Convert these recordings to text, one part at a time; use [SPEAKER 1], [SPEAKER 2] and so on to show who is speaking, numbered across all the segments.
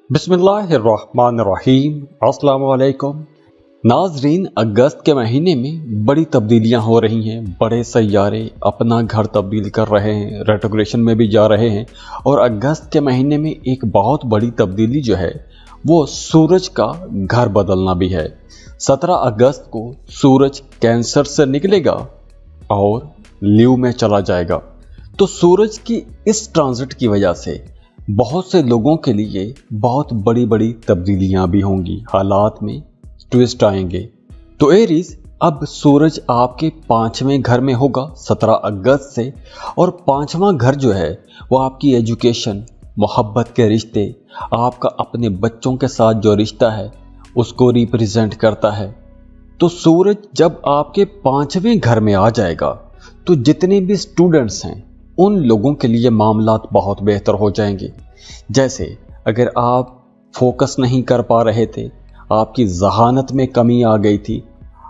[SPEAKER 1] बिस्मिल्लाहिर्रहमानिर्रहीम। अस्सलाम वालेकुम नाजरीन। अगस्त के महीने में बड़ी तब्दीलियां हो रही हैं। बड़े सैयारे अपना घर तब्दील कर रहे हैं, रेट्रोग्रेशन में भी जा रहे हैं। और अगस्त के महीने में एक बहुत बड़ी तब्दीली जो है वो सूरज का घर बदलना भी है। 17 अगस्त को सूरज कैंसर से निकलेगा और लीव में चला जाएगा। तो सूरज की इस ट्रांजिट की वजह से बहुत से लोगों के लिए बहुत बड़ी बड़ी तब्दीलियां भी होंगी, हालात में ट्विस्ट आएंगे। तो एरीज, अब सूरज आपके 5वें घर में होगा 17 अगस्त से। और 5वां घर जो है वो आपकी एजुकेशन, मोहब्बत के रिश्ते, आपका अपने बच्चों के साथ जो रिश्ता है उसको रिप्रेजेंट करता है। तो सूरज जब आपके 5वें घर में आ जाएगा तो जितने भी स्टूडेंट्स हैं उन लोगों के लिए मामलात बहुत बेहतर हो जाएंगे। जैसे अगर आप फोकस नहीं कर पा रहे थे, आपकी ज़हानत में कमी आ गई थी,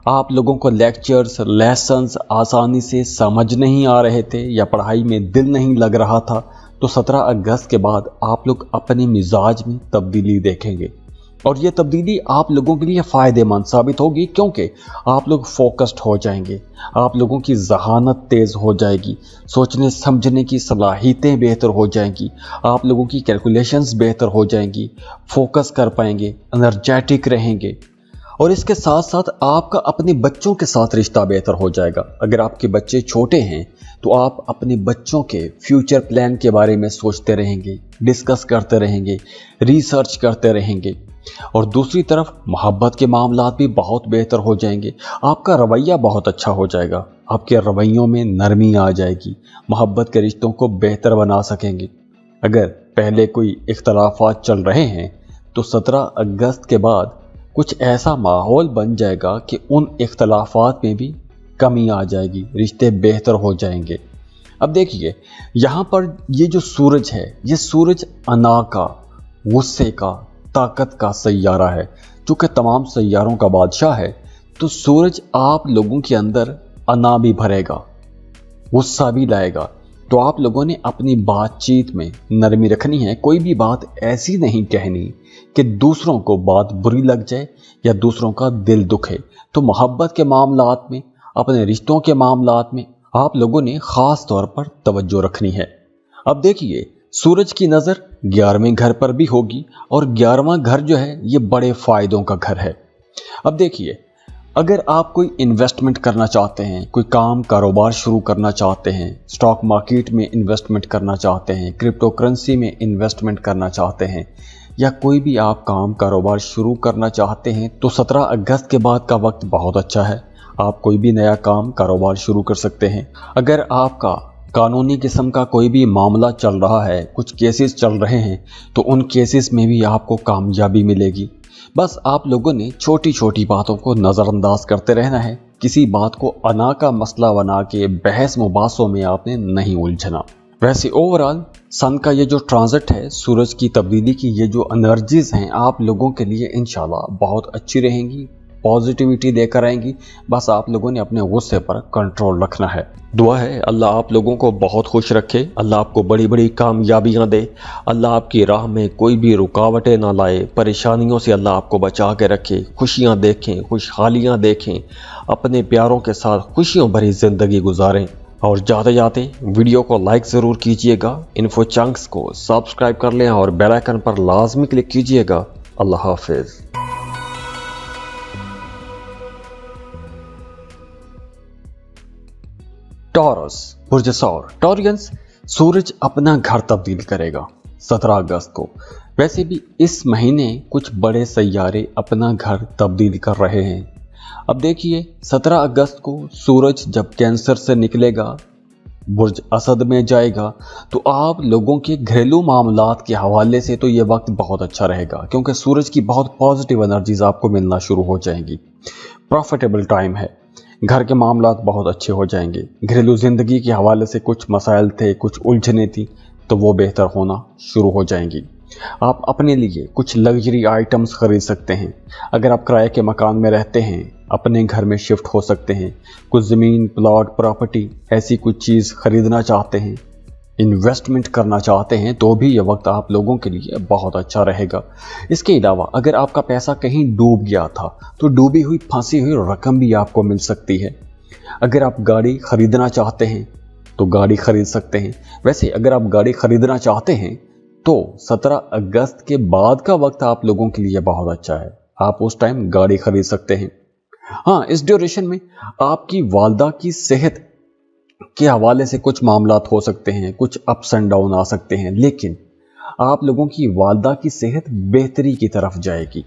[SPEAKER 1] आप लोगों को लेक्चर्स, लेसन्स आसानी से समझ नहीं आ रहे थे या पढ़ाई में दिल नहीं लग रहा था, तो 17 अगस्त के बाद आप लोग अपने मिजाज में तब्दीली देखेंगे। और ये तब्दीली आप लोगों के लिए फ़ायदेमंद साबित होगी, क्योंकि आप लोग फोकस्ड हो जाएंगे, आप लोगों की ज़हानत तेज़ हो जाएगी, सोचने समझने की सलाहियतें बेहतर हो जाएंगी, आप लोगों की कैलकुलेशंस बेहतर हो जाएंगी, फोकस कर पाएंगे, एनर्जेटिक रहेंगे। और इसके साथ साथ आपका अपने बच्चों के साथ रिश्ता बेहतर हो जाएगा। अगर आपके बच्चे छोटे हैं तो आप अपने बच्चों के फ्यूचर प्लान के बारे में सोचते रहेंगे, डिस्कस करते रहेंगे, रिसर्च करते रहेंगे। और दूसरी तरफ मोहब्बत के मामलात भी बहुत बेहतर हो जाएंगे, आपका रवैया बहुत अच्छा हो जाएगा, आपके रवैयों में नरमी आ जाएगी, मोहब्बत के रिश्तों को बेहतर बना सकेंगे। अगर पहले कोई इख्तलाफात चल रहे हैं तो 17 अगस्त के बाद कुछ ऐसा माहौल बन जाएगा कि उन इख्तलाफात में भी कमी आ जाएगी, रिश्ते बेहतर हो जाएंगे। अब देखिए, यहाँ पर ये जो सूरज है, ये सूरज अना का, गुस्से का, ताकत का सैयारा है। चूँकि तमाम सैयारों का बादशाह है तो सूरज आप लोगों के अंदर अना भी भरेगा, गुस्सा भी लाएगा। तो आप लोगों ने अपनी बातचीत में नरमी रखनी है। कोई भी बात ऐसी नहीं कहनी कि दूसरों को बात बुरी लग जाए या दूसरों का दिल दुखे। तो मोहब्बत के मामलात में, अपने रिश्तों के मामलात में आप लोगों ने ख़ास तौर पर तवज्जो रखनी है। अब देखिए, सूरज की नज़र 11वें घर पर भी होगी और 11वां घर जो है ये बड़े फ़ायदों का घर है। अब देखिए, अगर आप कोई इन्वेस्टमेंट करना चाहते हैं, कोई काम कारोबार शुरू करना चाहते हैं, स्टॉक मार्केट में इन्वेस्टमेंट करना चाहते हैं, क्रिप्टो करेंसी में इन्वेस्टमेंट करना चाहते हैं, या कोई भी आप काम कारोबार शुरू करना चाहते हैं, तो 17 अगस्त के बाद का वक्त बहुत अच्छा है। आप कोई भी नया काम कारोबार शुरू कर सकते हैं। अगर आपका कानूनी किस्म का कोई भी मामला चल रहा है, कुछ केसेस चल रहे हैं, तो उन केसेस में भी आपको कामयाबी मिलेगी। बस आप लोगों ने छोटी छोटी बातों को नज़रअंदाज करते रहना है। किसी बात को अना का मसला बना के बहस मुबासों में आपने नहीं उलझना। वैसे ओवरऑल सन का ये जो ट्रांजिट है, सूरज की तब्दीली की ये जो एनर्जीज हैं, आप लोगों के लिए इंशाल्लाह बहुत अच्छी रहेंगी, पॉजिटिविटी लेकर आएंगी। बस आप लोगों ने अपने गुस्से पर कंट्रोल रखना है। दुआ है अल्लाह आप लोगों को बहुत खुश रखे, अल्लाह आपको बड़ी बड़ी कामयाबियां दे, अल्लाह आपकी राह में कोई भी रुकावटें ना लाए, परेशानियों से अल्लाह आपको बचा के रखे, खुशियां देखें, खुशहालियां देखें, अपने प्यारों के साथ खुशियों भरी ज़िंदगी गुजारें। और जाते जाते वीडियो को लाइक ज़रूर कीजिएगा, इन्फो चंक्स को सब्सक्राइब कर लें और बेल आइकन पर लाजमी क्लिक कीजिएगा। अल्लाह हाफिज़। टॉरस, बुर्ज सौर, टॉरियंस, सूरज अपना घर तब्दील करेगा 17 अगस्त को। वैसे भी इस महीने कुछ बड़े सैयारे अपना घर तब्दील कर रहे हैं। अब देखिए, 17 अगस्त को सूरज जब कैंसर से निकलेगा, बुर्ज असद में जाएगा, तो आप लोगों के घरेलू मामलात के हवाले से तो ये वक्त बहुत अच्छा रहेगा, क्योंकि सूरज की बहुत पॉजिटिव एनर्जीज आपको मिलना शुरू हो जाएंगी। प्रॉफिटेबल टाइम है, घर के मामलात बहुत अच्छे हो जाएंगे। घरेलू ज़िंदगी के हवाले से कुछ मसाइल थे, कुछ उलझने थी, तो वो बेहतर होना शुरू हो जाएंगी। आप अपने लिए कुछ लग्जरी आइटम्स खरीद सकते हैं। अगर आप किराए के मकान में रहते हैं, अपने घर में शिफ्ट हो सकते हैं। कुछ ज़मीन, प्लॉट, प्रॉपर्टी, ऐसी कुछ चीज़ खरीदना चाहते हैं, इन्वेस्टमेंट करना चाहते हैं तो भी ये वक्त आप लोगों के लिए बहुत अच्छा रहेगा। इसके अलावा अगर आपका पैसा कहीं डूब गया था तो डूबी हुई फंसी हुई रकम भी आपको मिल सकती है। अगर आप गाड़ी खरीदना चाहते हैं तो गाड़ी खरीद सकते हैं। वैसे अगर आप गाड़ी खरीदना चाहते हैं तो 17 अगस्त के बाद का वक्त आप लोगों के लिए बहुत अच्छा है, आप उस टाइम गाड़ी खरीद सकते हैं। हाँ, इस ड्यूरेशन में आपकी वालदा की सेहत के हवाले से कुछ मामलात हो सकते हैं, कुछ अप्स एंड डाउन आ सकते हैं, लेकिन आप लोगों की वालदा की सेहत बेहतरी की तरफ जाएगी।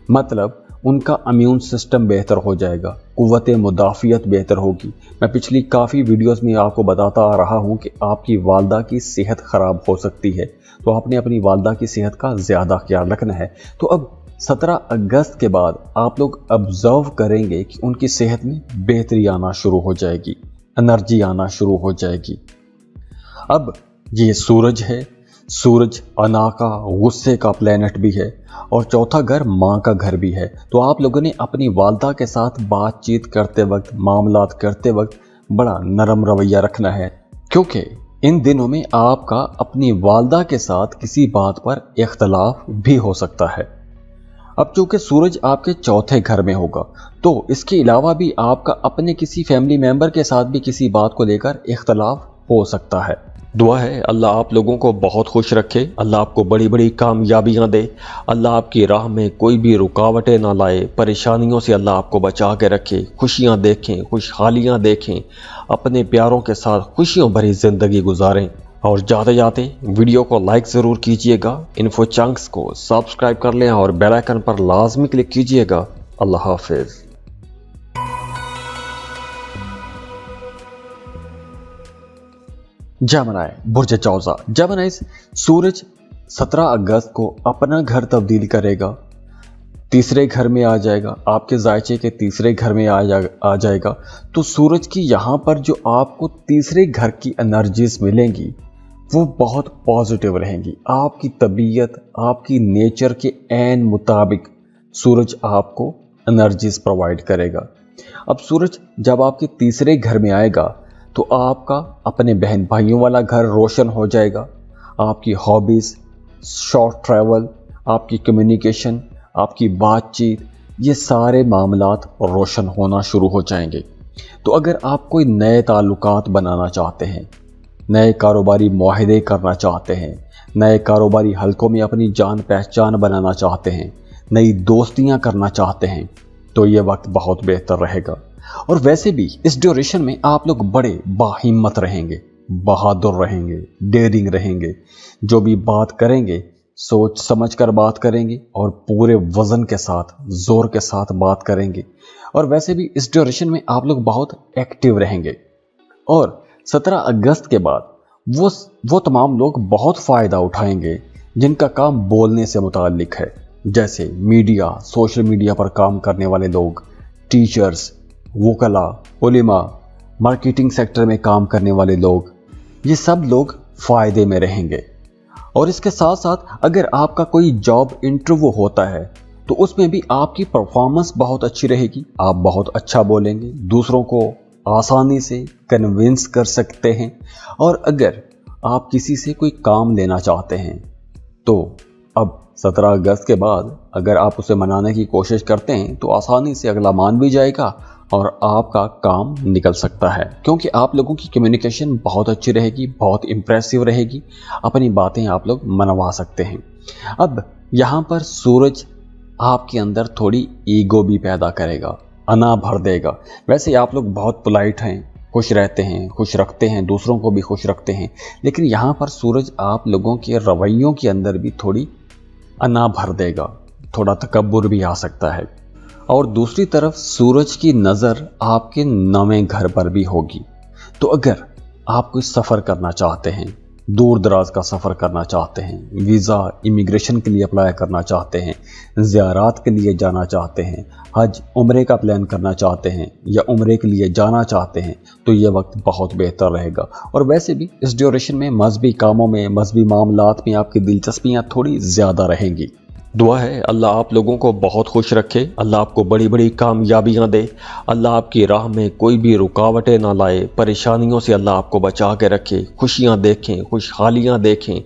[SPEAKER 1] मतलब उनका इम्यून सिस्टम बेहतर हो जाएगा, कुव्वत मुदाफ़ियत बेहतर होगी। मैं पिछली काफ़ी वीडियोस में आपको बताता आ रहा हूं कि आपकी वालदा की सेहत ख़राब हो सकती है, तो आपने अपनी वालदा की सेहत का ज़्यादा ख्याल रखना है। तो अब 17 अगस्त के बाद आप लोग ऑब्जर्व करेंगे कि उनकी सेहत में बेहतरी आना शुरू हो जाएगी, एनर्जी आना शुरू हो जाएगी। अब ये सूरज है, सूरज अना का, गुस्से का प्लेनेट भी है और चौथा घर माँ का घर भी है। तो आप लोगों ने अपनी वालदा के साथ बातचीत करते वक्त, मामलात करते वक्त बड़ा नरम रवैया रखना है, क्योंकि इन दिनों में आपका अपनी वालदा के साथ किसी बात पर इख्तलाफ भी हो सकता है। अब चूंकि सूरज आपके चौथे घर में होगा तो इसके अलावा भी आपका अपने किसी फैमिली मेंबर के साथ भी किसी बात को लेकर इख्तलाफ हो सकता है। दुआ है अल्लाह आप लोगों को बहुत खुश रखे, अल्लाह आपको बड़ी बड़ी कामयाबियां दे, अल्लाह आपकी राह में कोई भी रुकावटें ना लाए, परेशानियों से अल्लाह आपको बचा के रखे, खुशियां देखें, खुशहालियां देखें, अपने प्यारों के साथ खुशियों भरी ज़िंदगी गुजारें। और जाते जाते वीडियो को लाइक ज़रूर कीजिएगा, इन्फो चंक्स को सब्सक्राइब कर लें और बेल आइकन पर लाजमी क्लिक कीजिएगा। अल्लाह हाफिज़। जेमिनी बुर्ज चौजा। जेमिनी सूरज 17 अगस्त को अपना घर तब्दील करेगा, तीसरे घर में आ जाएगा, आपके जायचे के तीसरे घर में आ जाएगा। तो सूरज की यहाँ पर जो आपको तीसरे घर की एनर्जीज मिलेंगी वो बहुत पॉजिटिव रहेंगी। आपकी तबीयत, आपकी नेचर के ऐन मुताबिक सूरज आपको एनर्जीज प्रोवाइड करेगा। अब सूरज जब आपके तीसरे घर में आएगा तो आपका अपने बहन भाइयों वाला घर रोशन हो जाएगा। आपकी हॉबीज़, शॉर्ट ट्रैवल, आपकी कम्युनिकेशन, आपकी बातचीत, ये सारे मामलात रोशन होना शुरू हो जाएंगे। तो अगर आप कोई नए ताल्लुकात बनाना चाहते हैं, नए कारोबारी मुआहदे करना चाहते हैं, नए कारोबारी हलकों में अपनी जान पहचान बनाना चाहते हैं, नई दोस्तियां करना चाहते हैं, तो ये वक्त बहुत बेहतर रहेगा। और वैसे भी इस ड्यूरेशन में आप लोग बड़े बाहिम्मत रहेंगे, बहादुर रहेंगे, डेयरिंग रहेंगे। जो भी बात करेंगे सोच समझ कर बात करेंगे और पूरे वजन के साथ, जोर के साथ बात करेंगे। और वैसे भी इस ड्यूरेशन में आप लोग बहुत एक्टिव रहेंगे। और 17 अगस्त के बाद वो तमाम लोग बहुत फ़ायदा उठाएंगे जिनका काम बोलने से मुताल्लिक है, जैसे मीडिया, सोशल मीडिया पर काम करने वाले लोग, टीचर्स, वकला, उलेमा, मार्केटिंग सेक्टर में काम करने वाले लोग, ये सब लोग फ़ायदे में रहेंगे। और इसके साथ साथ अगर आपका कोई जॉब इंटरव्यू होता है तो उसमें भी आपकी परफॉर्मेंस बहुत अच्छी रहेगी, आप बहुत अच्छा बोलेंगे, दूसरों को आसानी से कन्विंस कर सकते हैं। और अगर आप किसी से कोई काम लेना चाहते हैं तो अब 17 अगस्त के बाद अगर आप उसे मनाने की कोशिश करते हैं तो आसानी से अगला मान भी जाएगा और आपका काम निकल सकता है, क्योंकि आप लोगों की कम्युनिकेशन बहुत अच्छी रहेगी, बहुत इम्प्रेसिव रहेगी, अपनी बातें आप लोग मनवा सकते हैं। अब यहाँ पर सूरज आपके अंदर थोड़ी ईगो भी पैदा करेगा, अना भर देगा। वैसे आप लोग बहुत पोलाइट हैं, खुश रहते हैं, खुश रखते हैं, दूसरों को भी खुश रखते हैं, लेकिन यहाँ पर सूरज आप लोगों के रवैयों के अंदर भी थोड़ी अना भर देगा, थोड़ा तकब्बुर भी आ सकता है। और दूसरी तरफ सूरज की नज़र आपके 9वें घर पर भी होगी। तो अगर आप कोई सफ़र करना चाहते हैं, दूर दराज का सफ़र करना चाहते हैं, वीज़ा इमिग्रेशन के लिए अप्लाई करना चाहते हैं, ज़ियारात के लिए जाना चाहते हैं, हज उम्रे का प्लान करना चाहते हैं या उम्रे के लिए जाना चाहते हैं, तो ये वक्त बहुत बेहतर रहेगा। और वैसे भी इस ड्यूरेशन में मजहबी कामों में, मजहबी मामलात में आपकी दिलचस्पियाँ थोड़ी ज़्यादा रहेंगी। दुआ है अल्लाह आप लोगों को बहुत खुश रखे, अल्लाह आपको बड़ी बड़ी कामयाबियां दे, अल्लाह आपकी राह में कोई भी रुकावटें ना लाए, परेशानियों से अल्लाह आपको बचा के रखे, खुशियां देखें, खुशहालियां देखें,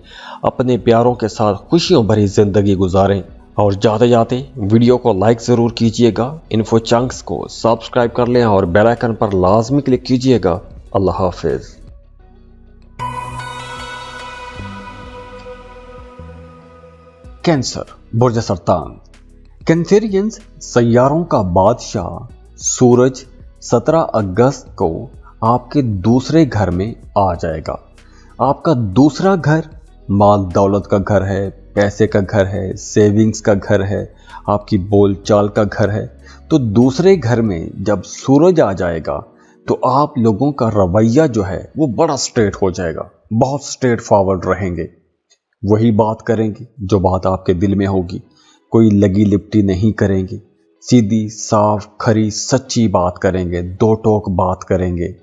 [SPEAKER 1] अपने प्यारों के साथ खुशियों भरी ज़िंदगी गुजारें। और जाते जाते वीडियो को लाइक ज़रूर कीजिएगा, इन्फो चंक्स को सब्सक्राइब कर लें और बेल आइकन पर लाजमी क्लिक कीजिएगा। अल्लाह हाफिज़। कैंसर बुर्ज सरतान। कैंसेरियंस सैयारों का बादशाह सूरज 17 अगस्त को आपके दूसरे घर में आ जाएगा। आपका दूसरा घर माल दौलत का घर है, पैसे का घर है, सेविंग्स का घर है, आपकी बोलचाल का घर है। तो दूसरे घर में जब सूरज आ जाएगा तो आप लोगों का रवैया जो है वो बड़ा स्ट्रेट हो जाएगा, बहुत स्ट्रेट फॉरवर्ड रहेंगे, वही बात करेंगे जो बात आपके दिल में होगी, कोई लगी लिपटी नहीं करेंगे, सीधी साफ खरी सच्ची बात करेंगे, दो टोक बात करेंगे।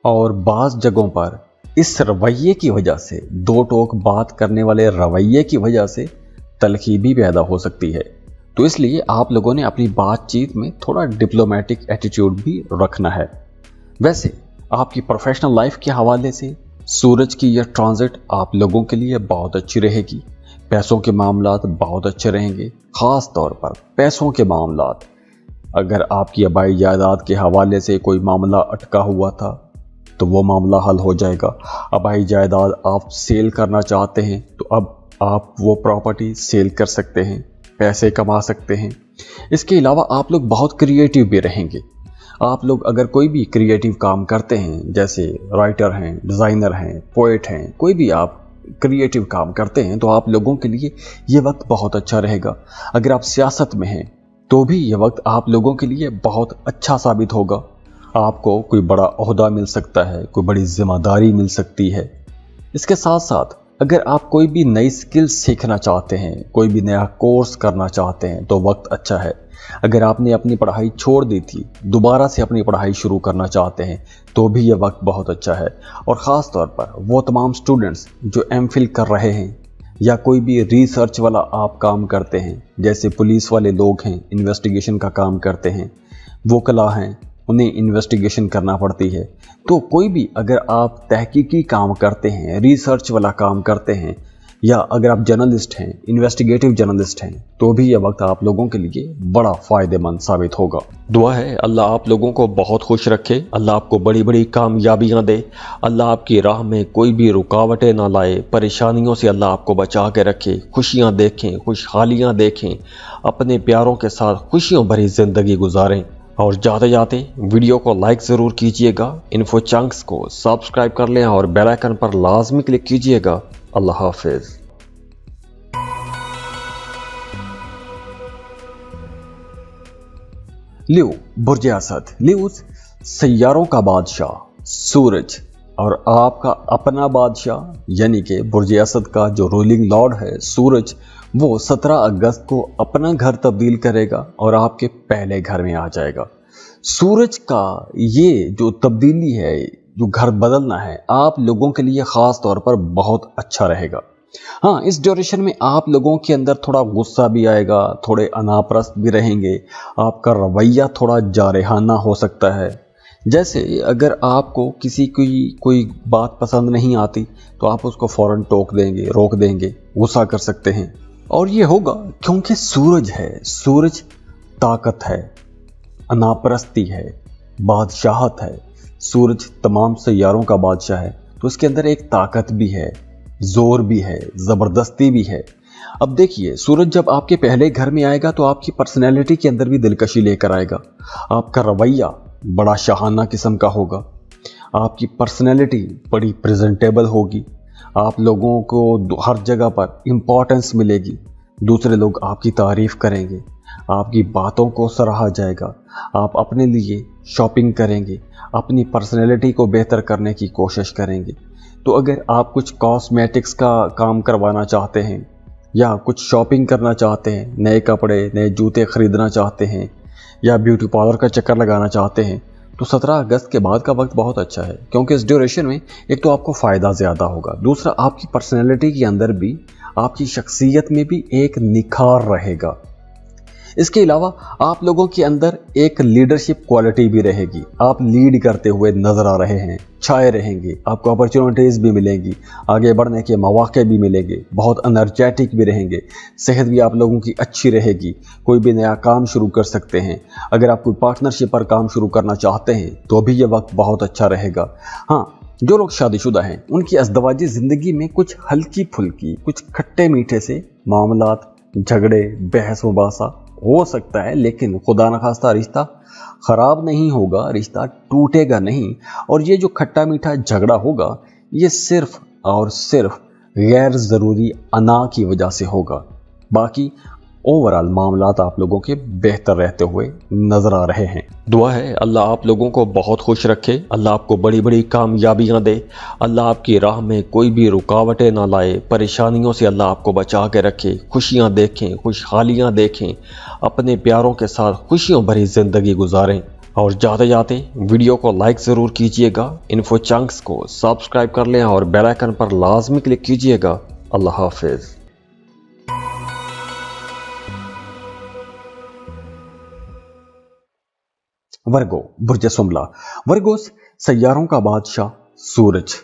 [SPEAKER 1] और बाज़ जगहों पर इस रवैये की वजह से, दो टोक बात करने वाले रवैये की वजह से तलखी भी पैदा हो सकती है। तो इसलिए आप लोगों ने अपनी बातचीत में थोड़ा डिप्लोमेटिक एटीट्यूड भी रखना है। वैसे आपकी प्रोफेशनल लाइफ के हवाले से सूरज की यह ट्रांजिट आप लोगों के लिए बहुत अच्छी रहेगी। पैसों के मामलात बहुत अच्छे रहेंगे, ख़ास तौर पर पैसों के मामलात। अगर आपकी आबाई जायदाद के हवाले से कोई मामला अटका हुआ था तो वो मामला हल हो जाएगा। आबाई जायदाद आप सेल करना चाहते हैं तो अब आप वो प्रॉपर्टी सेल कर सकते हैं, पैसे कमा सकते हैं। इसके अलावा आप लोग बहुत क्रिएटिव भी रहेंगे। आप लोग अगर कोई भी क्रिएटिव काम करते हैं, जैसे राइटर हैं, डिज़ाइनर हैं, पोएट हैं, कोई भी आप क्रिएटिव काम करते हैं तो आप लोगों के लिए ये वक्त बहुत अच्छा रहेगा। अगर आप सियासत में हैं तो भी ये वक्त आप लोगों के लिए बहुत अच्छा साबित होगा। आपको कोई बड़ा ओहदा मिल सकता है, कोई बड़ी जिम्मेदारी मिल सकती है। इसके साथ साथ अगर आप कोई भी नई स्किल सीखना चाहते हैं, कोई भी नया कोर्स करना चाहते हैं तो वक्त अच्छा है। अगर आपने अपनी पढ़ाई छोड़ दी थी, दोबारा से अपनी पढ़ाई शुरू करना चाहते हैं तो भी यह वक्त बहुत अच्छा है। और ख़ास तौर पर वो तमाम स्टूडेंट्स जो एमफिल कर रहे हैं या कोई भी रिसर्च वाला आप काम करते हैं, जैसे पुलिस वाले लोग हैं, इन्वेस्टिगेशन का काम करते हैं, वकला हैं, उन्हें इन्वेस्टिगेशन करना पड़ती है। तो कोई भी अगर आप तहकीकी काम करते हैं, रिसर्च वाला काम करते हैं, या अगर आप जर्नलिस्ट हैं, इन्वेस्टिगेटिव जर्नलिस्ट हैं, तो भी यह वक्त आप लोगों के लिए बड़ा फ़ायदेमंद साबित होगा। दुआ है अल्लाह आप लोगों को बहुत खुश रखे, अल्लाह आपको बड़ी बड़ी कामयाबियां दे, अल्लाह आपकी राह में कोई भी रुकावटें ना लाए, परेशानियों से अल्लाह आपको बचा के रखे, खुशियां देखें, खुशहालियां देखें, अपने प्यारों के साथ खुशियों भरी ज़िंदगी गुजारें। और जाते जाते वीडियो को लाइक ज़रूर कीजिएगा, इन्फो चंक्स को सब्सक्राइब कर लें और बेल आइकन पर लाजमी क्लिक कीजिएगा। अल्लाह हाफिज़। लियो बुर्ज असद। लियो सैयारों का बादशाह सूरज और आपका अपना बादशाह यानी कि बुर्ज असद का जो रूलिंग लॉर्ड है सूरज, वो 17 अगस्त को अपना घर तब्दील करेगा और आपके पहले घर में आ जाएगा। सूरज का ये जो तब्दीली है, जो घर बदलना है, आप लोगों के लिए ख़ास तौर पर बहुत अच्छा रहेगा। हाँ, इस ड्यूरेशन में आप लोगों के अंदर थोड़ा गुस्सा भी आएगा, थोड़े अनापरस्त भी रहेंगे, आपका रवैया थोड़ा जारहाना हो सकता है। जैसे अगर आपको किसी की कोई बात पसंद नहीं आती तो आप उसको फ़ौरन टोक देंगे, रोक देंगे, गुस्सा कर सकते हैं। और ये होगा क्योंकि सूरज है, सूरज ताकत है, अनापरस्ती है, बादशाहत है। सूरज तमाम सैयारों का बादशाह है तो उसके अंदर एक ताकत भी है, जोर भी है, ज़बरदस्ती भी है। अब देखिए, सूरज जब आपके पहले घर में आएगा तो आपकी पर्सनैलिटी के अंदर भी दिलकशी लेकर आएगा। आपका रवैया बड़ा शाहाना किस्म का होगा, आपकी पर्सनैलिटी बड़ी प्रेजेंटेबल होगी, आप लोगों को हर जगह पर इम्पोर्टेंस मिलेगी, दूसरे लोग आपकी तारीफ़ करेंगे, आपकी बातों को सराहा जाएगा, आप अपने लिए शॉपिंग करेंगे, अपनी पर्सनैलिटी को बेहतर करने की कोशिश करेंगे। तो अगर आप कुछ कॉस्मेटिक्स का काम करवाना चाहते हैं या कुछ शॉपिंग करना चाहते हैं, नए कपड़े, नए जूते ख़रीदना चाहते हैं या ब्यूटी पार्लर का चक्कर लगाना चाहते हैं, तो 17 अगस्त के बाद का वक्त बहुत अच्छा है, क्योंकि इस ड्यूरेशन में एक तो आपको फ़ायदा ज़्यादा होगा, दूसरा आपकी पर्सनैलिटी के अंदर भी, आपकी शख्सियत में भी एक निखार रहेगा। इसके अलावा आप लोगों के अंदर एक लीडरशिप क्वालिटी भी रहेगी, आप लीड करते हुए नजर आ रहे हैं, छाए रहेंगे, आपको अपॉर्चुनिटीज़ भी मिलेंगी, आगे बढ़ने के मौके भी मिलेंगे, बहुत एनर्जेटिक भी रहेंगे, सेहत भी आप लोगों की अच्छी रहेगी, कोई भी नया काम शुरू कर सकते हैं। अगर आप कोई पार्टनरशिप पर काम शुरू करना चाहते हैं तो भी ये वक्त बहुत अच्छा रहेगा। हाँ, जो लोग शादीशुदा हैं उनकी अज़दवाजी ज़िंदगी में कुछ हल्की फुल्की, कुछ खट्टे मीठे से मामलात, झगड़े, बहस मुबासा हो सकता है, लेकिन खुदा न खास्ता रिश्ता ख़राब नहीं होगा, रिश्ता टूटेगा नहीं। और ये जो खट्टा मीठा झगड़ा होगा ये सिर्फ और सिर्फ गैर ज़रूरी अना की वजह से होगा। बाकी ओवरऑल मामलात आप लोगों के बेहतर रहते हुए नजर आ रहे हैं। दुआ है अल्लाह आप लोगों को बहुत खुश रखे, अल्लाह आपको बड़ी बड़ी कामयाबियां दे, अल्लाह आपकी राह में कोई भी रुकावटें ना लाए, परेशानियों से अल्लाह आपको बचा के रखे, खुशियां देखें, खुशहालियां देखें, अपने प्यारों के साथ खुशियों भरी ज़िंदगी गुजारें। और जाते जाते वीडियो को लाइक ज़रूर कीजिएगा, इन्फो चंक्स को सब्सक्राइब कर लें और बेल आइकन पर लाजमी क्लिक कीजिएगा। अल्लाह हाफिज़। वर्गो, बुर्ज सुमला। वर्गोस सैयारों का बादशाह सूरज।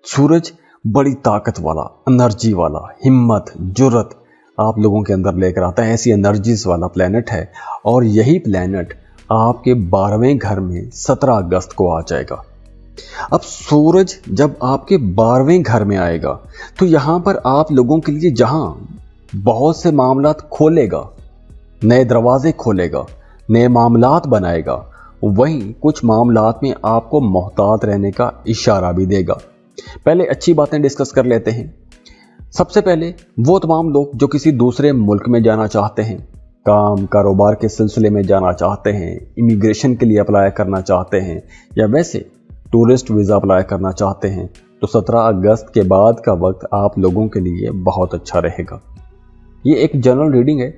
[SPEAKER 1] सूरज बड़ी ताकत वाला, एनर्जी वाला, हिम्मत, जुर्रत आप लोगों के अंदर लेकर आता है, ऐसी एनर्जीज वाला प्लेनेट है। और यही प्लेनेट आपके 12वें घर में 17 अगस्त को आ जाएगा। अब सूरज जब आपके 12वें घर में आएगा तो यहां पर आप लोगों के लिए जहां बहुत से मामलात खोलेगा, नए दरवाजे खोलेगा, नए मामलात बनाएगा, वहीं कुछ मामलात में आपको मोहतात रहने का इशारा भी देगा। पहले अच्छी बातें डिस्कस कर लेते हैं। सबसे पहले वो तमाम लोग जो किसी दूसरे मुल्क में जाना चाहते हैं, काम कारोबार के सिलसिले में जाना चाहते हैं, इमिग्रेशन के लिए अप्लाई करना चाहते हैं, या वैसे टूरिस्ट वीज़ा अप्लाई करना चाहते हैं, तो 17 अगस्त के बाद का वक्त आप लोगों के लिए बहुत अच्छा रहेगा। ये एक जनरल रीडिंग है,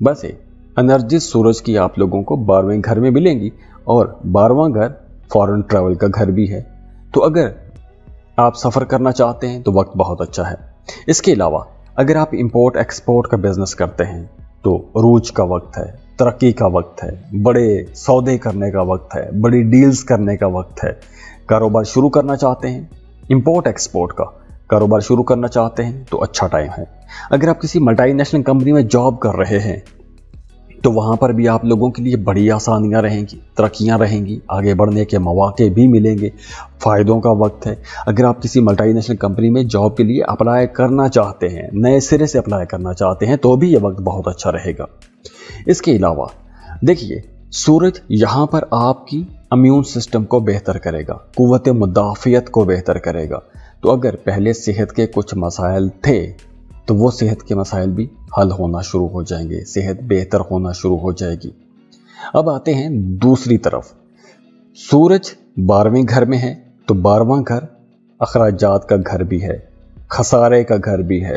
[SPEAKER 1] बस एनर्जी सूरज की आप लोगों को 12वें घर में मिलेंगी, और 12वां घर फॉरेन ट्रैवल का घर भी है। तो अगर आप सफ़र करना चाहते हैं तो वक्त बहुत अच्छा है। इसके अलावा अगर आप इंपोर्ट एक्सपोर्ट का बिजनेस करते हैं तो रूज का वक्त है, तरक्की का वक्त है, बड़े सौदे करने का वक्त है, बड़ी डील्स करने का वक्त है। कारोबार शुरू करना चाहते हैं, इंपोर्ट एक्सपोर्ट का कारोबार शुरू करना चाहते हैं तो अच्छा टाइम है। अगर आप किसी मल्टीनेशनल कंपनी में जॉब कर रहे हैं तो वहाँ पर भी आप लोगों के लिए बड़ी आसानियाँ रहेंगी, तरक्कियाँ रहेंगी, आगे बढ़ने के मौके भी मिलेंगे, फ़ायदों का वक्त है। अगर आप किसी मल्टीनेशनल कंपनी में जॉब के लिए अप्लाई करना चाहते हैं, नए सिरे से अप्लाई करना चाहते हैं, तो भी ये वक्त बहुत अच्छा रहेगा। इसके अलावा देखिए, सूरज यहाँ पर आपकी इम्यून सिस्टम को बेहतर करेगा, कुव्वत मुदाफ़ियत को बेहतर करेगा। तो अगर पहले सेहत के कुछ मसाइल थे तो वो सेहत के मसाइल भी हल होना शुरू हो जाएंगे, सेहत बेहतर होना शुरू हो जाएगी। अब आते हैं दूसरी तरफ। सूरज 12वें घर में है तो 12वां घर अखराजात का घर भी है, खसारे का घर भी है।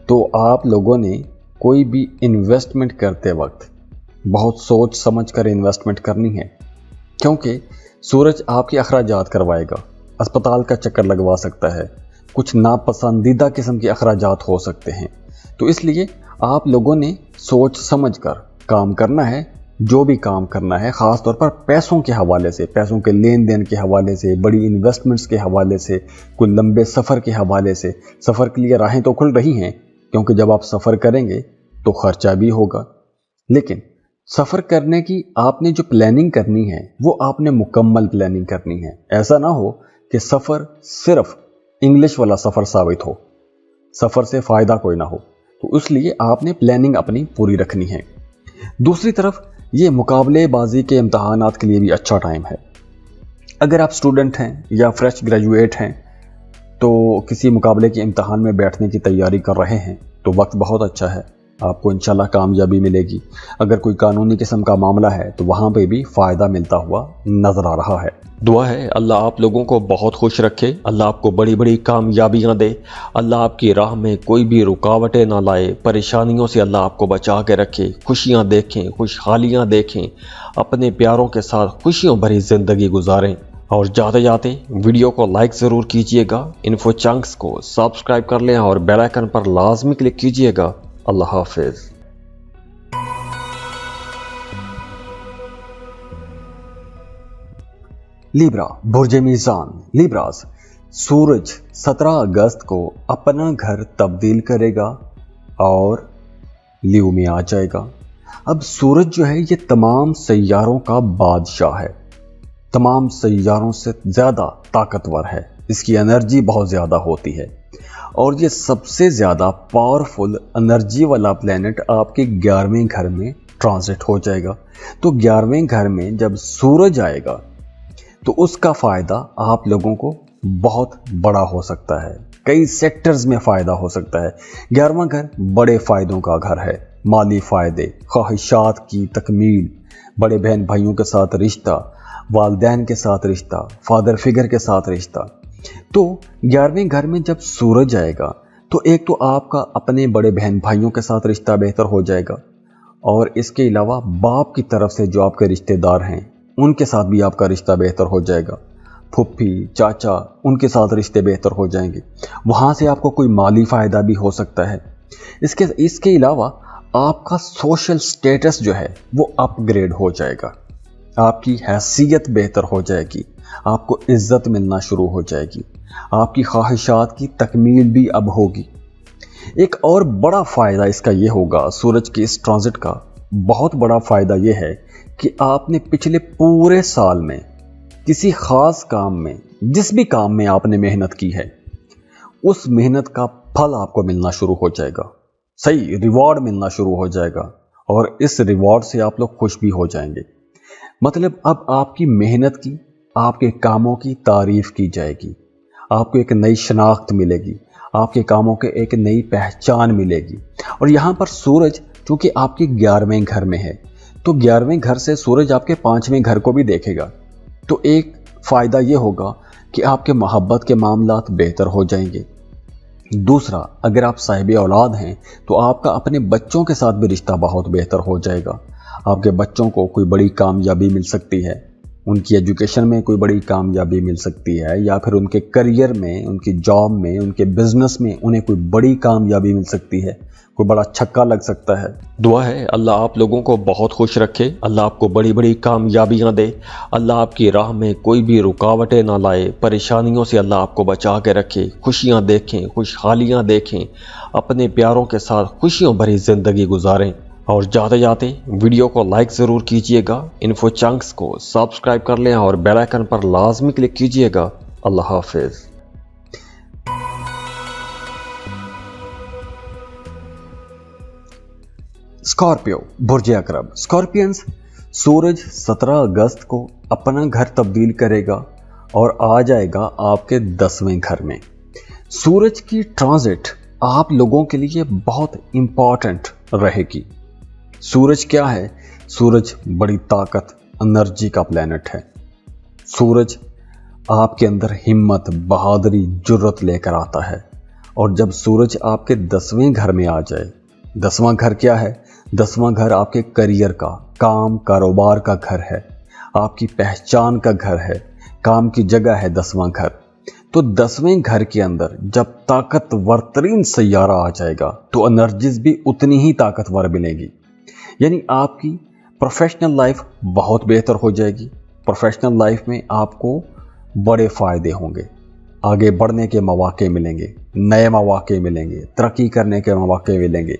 [SPEAKER 1] तो आप लोगों ने कोई भी इन्वेस्टमेंट करते वक्त बहुत सोच समझ कर इन्वेस्टमेंट करनी है, क्योंकि सूरज आपके अखराजात करवाएगा, अस्पताल का चक्कर लगवा सकता है, कुछ नापसंदीदा किस्म के अखराजात हो सकते हैं। तो इसलिए आप लोगों ने सोच समझ कर काम करना है, जो भी काम करना है, ख़ास तौर पर पैसों के हवाले से, पैसों के लेन देन के हवाले से, बड़ी इन्वेस्टमेंट्स के हवाले से, कोई लंबे सफ़र के हवाले से। सफ़र के लिए राहें तो खुल रही हैं, क्योंकि जब आप सफ़र करेंगे तो ख़र्चा भी होगा, लेकिन सफ़र करने की आपने जो प्लानिंग करनी है वो आपने मुकम्मल प्लानिंग करनी है। ऐसा ना हो कि सफ़र सिर्फ इंग्लिश वाला सफ़र साबित हो, सफ़र से फ़ायदा कोई ना हो। तो इसलिए आपने प्लानिंग अपनी पूरी रखनी है। दूसरी तरफ ये मुकाबलेबाजी के इम्तहानात के लिए भी अच्छा टाइम है। अगर आप स्टूडेंट हैं या फ्रेश ग्रेजुएट हैं तो किसी मुकाबले के इम्तहान में बैठने की तैयारी कर रहे हैं तो वक्त बहुत अच्छा है। आपको इंशाल्लाह कामयाबी मिलेगी। अगर कोई कानूनी किस्म का मामला है तो वहाँ पे भी फ़ायदा मिलता हुआ नज़र आ रहा है। दुआ है अल्लाह आप लोगों को बहुत खुश रखे, अल्लाह आपको बड़ी बड़ी कामयाबियाँ दे, अल्लाह आपकी राह में कोई भी रुकावटें ना लाए, परेशानियों से अल्लाह आपको बचा के रखे, खुशियाँ देखें, खुशहालियाँ देखें, अपने प्यारों के साथ खुशियों भरी ज़िंदगी गुजारें। और जाते जाते वीडियो को लाइक ज़रूर कीजिएगा, इन्फो चंक्स को सब्सक्राइब कर लें और बेल आइकन पर लाजमी क्लिक कीजिएगा। अल्लाह हाफिज़। लिब्रा बुर्ज मीज़ान लिब्रास, सूरज 17 अगस्त को अपना घर तब्दील करेगा और लियो में आ जाएगा। अब सूरज जो है ये तमाम सैयारों का बादशाह है, तमाम सैयारों से ज़्यादा ताकतवर है, इसकी एनर्जी बहुत ज़्यादा होती है और ये सबसे ज़्यादा पावरफुल एनर्जी वाला प्लेनेट आपके 11वें घर में ट्रांजिट हो जाएगा। तो 11वें घर में जब सूरज आएगा तो उसका फ़ायदा आप लोगों को बहुत बड़ा हो सकता है, कई सेक्टर्स में फ़ायदा हो सकता है। 11वां घर बड़े फ़ायदों का घर है, माली फ़ायदे, ख्वाहिशात की तकमील, बड़े बहन भाइयों के साथ रिश्ता, वालिदैन के साथ रिश्ता, फादर फिगर के साथ रिश्ता। तो 11वें घर में जब सूरज आएगा तो एक तो आपका अपने बड़े बहन भाइयों के साथ रिश्ता बेहतर हो जाएगा और इसके अलावा बाप की तरफ से जो आपके रिश्तेदार हैं उनके साथ भी आपका रिश्ता बेहतर हो जाएगा। फुप्पी, चाचा, उनके साथ रिश्ते बेहतर हो जाएंगे, वहाँ से आपको कोई माली फ़ायदा भी हो सकता है। इसके अलावा आपका सोशल स्टेटस जो है वो अपग्रेड हो जाएगा, आपकी हैसियत बेहतर हो जाएगी, आपको इज्जत मिलना शुरू हो जाएगी, आपकी ख्वाहिशात की तकमील भी अब होगी। एक और बड़ा फ़ायदा इसका ये होगा, सूरज की इस ट्रांजिट का बहुत बड़ा फ़ायदा ये है कि आपने पिछले पूरे साल में किसी ख़ास काम में, जिस भी काम में आपने मेहनत की है, उस मेहनत का फल आपको मिलना शुरू हो जाएगा, सही रिवॉर्ड मिलना शुरू हो जाएगा और इस रिवॉर्ड से आप लोग खुश भी हो जाएंगे। मतलब अब आपकी मेहनत की, आपके कामों की तारीफ़ की जाएगी, आपको एक नई शनाख्त मिलेगी, आपके कामों के एक नई पहचान मिलेगी। और यहाँ पर सूरज चूँकि आपके 11वें घर में है तो 11वें घर से सूरज आपके 5वें घर को भी देखेगा। तो एक फ़ायदा ये होगा कि आपके मोहब्बत के मामलात बेहतर हो जाएंगे। दूसरा, अगर आप साहिब औलाद हैं तो आपका अपने बच्चों के साथ भी रिश्ता बहुत बेहतर हो जाएगा। आपके बच्चों को कोई बड़ी कामयाबी मिल सकती है, उनकी एजुकेशन में कोई बड़ी कामयाबी मिल सकती है, या फिर उनके करियर में, उनकी जॉब में, उनके बिजनेस में उन्हें कोई बड़ी कामयाबी मिल सकती है, कोई बड़ा छक्का लग सकता है। दुआ है अल्लाह आप लोगों को बहुत खुश रखे, अल्लाह आपको बड़ी बड़ी कामयाबियाँ दे, अल्लाह आपकी राह में कोई भी रुकावटें ना लाए, परेशानियों से अल्लाह आपको बचा के रखे, खुशियाँ देखें, खुशहालियाँ देखें, अपने प्यारों के साथ खुशियों भरी ज़िंदगी गुजारें। और जाते जाते वीडियो को लाइक ज़रूर कीजिएगा, इन्फो चंक्स को सब्सक्राइब कर लें और बेल आइकन पर लाजमी क्लिक कीजिएगा। अल्लाह हाफिज़। स्कॉर्पियो बुर्ज अकरब, स्कॉर्पियंस, सूरज 17 अगस्त को अपना घर तब्दील करेगा और आ जाएगा आपके 10वें घर में। सूरज की ट्रांजिट आप लोगों के लिए बहुत इम्पॉर्टेंट रहेगी। सूरज क्या है? सूरज बड़ी ताकत, एनर्जी का प्लेनेट है। सूरज आपके अंदर हिम्मत, बहादुरी, जुर्रत लेकर आता है। और जब सूरज आपके 10वें घर में आ जाए, 10वां घर क्या है? 10वां घर आपके करियर का, काम कारोबार का घर है, आपकी पहचान का घर है, काम की जगह है 10वां घर। तो 10वें घर के अंदर जब ताकतवर तरीन सैयारा आ जाएगा तो एनर्जीज भी उतनी ही ताकतवर मिलेगी। यानी आपकी प्रोफेशनल लाइफ बहुत बेहतर हो जाएगी। प्रोफेशनल लाइफ में आपको बड़े फ़ायदे होंगे, आगे बढ़ने के मौके मिलेंगे, नए मौके मिलेंगे, तरक्की करने के मौके मिलेंगे।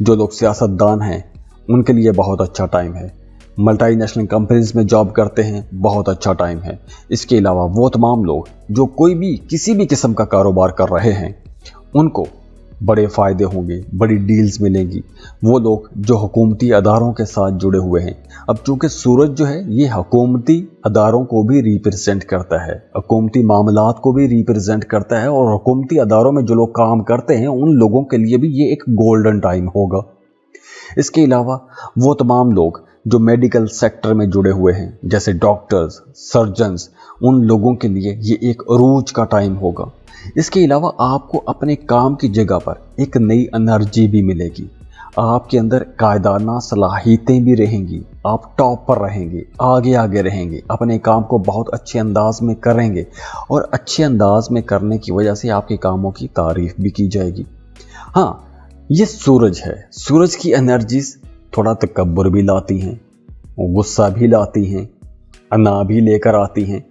[SPEAKER 1] जो लोग सियासतदान हैं उनके लिए बहुत अच्छा टाइम है। मल्टीनेशनल कंपनीज में जॉब करते हैं, बहुत अच्छा टाइम है। इसके अलावा वो तमाम लोग जो कोई भी किसी भी किस्म का कारोबार कर रहे हैं उनको बड़े फ़ायदे होंगे, बड़ी डील्स मिलेंगी। वो लोग जो हुकूमती अदारों के साथ जुड़े हुए हैं, अब चूँकि सूरज जो है ये हुकूमती अदारों को भी रिप्रेजेंट करता है, हुकूमती मामलात को भी रिप्रेजेंट करता है, और हुकूमती अदारों में जो लोग काम करते हैं उन लोगों के लिए भी ये एक गोल्डन टाइम होगा। इसके अलावा वो तमाम लोग जो मेडिकल सेक्टर में जुड़े हुए हैं, जैसे डॉक्टर्स, सर्जन्स, उन लोगों के लिए ये एक अरूज का टाइम होगा। इसके अलावा आपको अपने काम की जगह पर एक नई एनर्जी भी मिलेगी, आपके अंदर कायदाना सलाहियतें भी रहेंगी, आप टॉप पर रहेंगे, आगे आगे रहेंगे, अपने काम को बहुत अच्छे अंदाज में करेंगे और अच्छे अंदाज में करने की वजह से आपके कामों की तारीफ भी की जाएगी। हाँ, ये सूरज है, सूरज की एनर्जीज थोड़ा तकब्बुर भी लाती हैं, गुस्सा भी लाती हैं, अना भी लेकर आती हैं।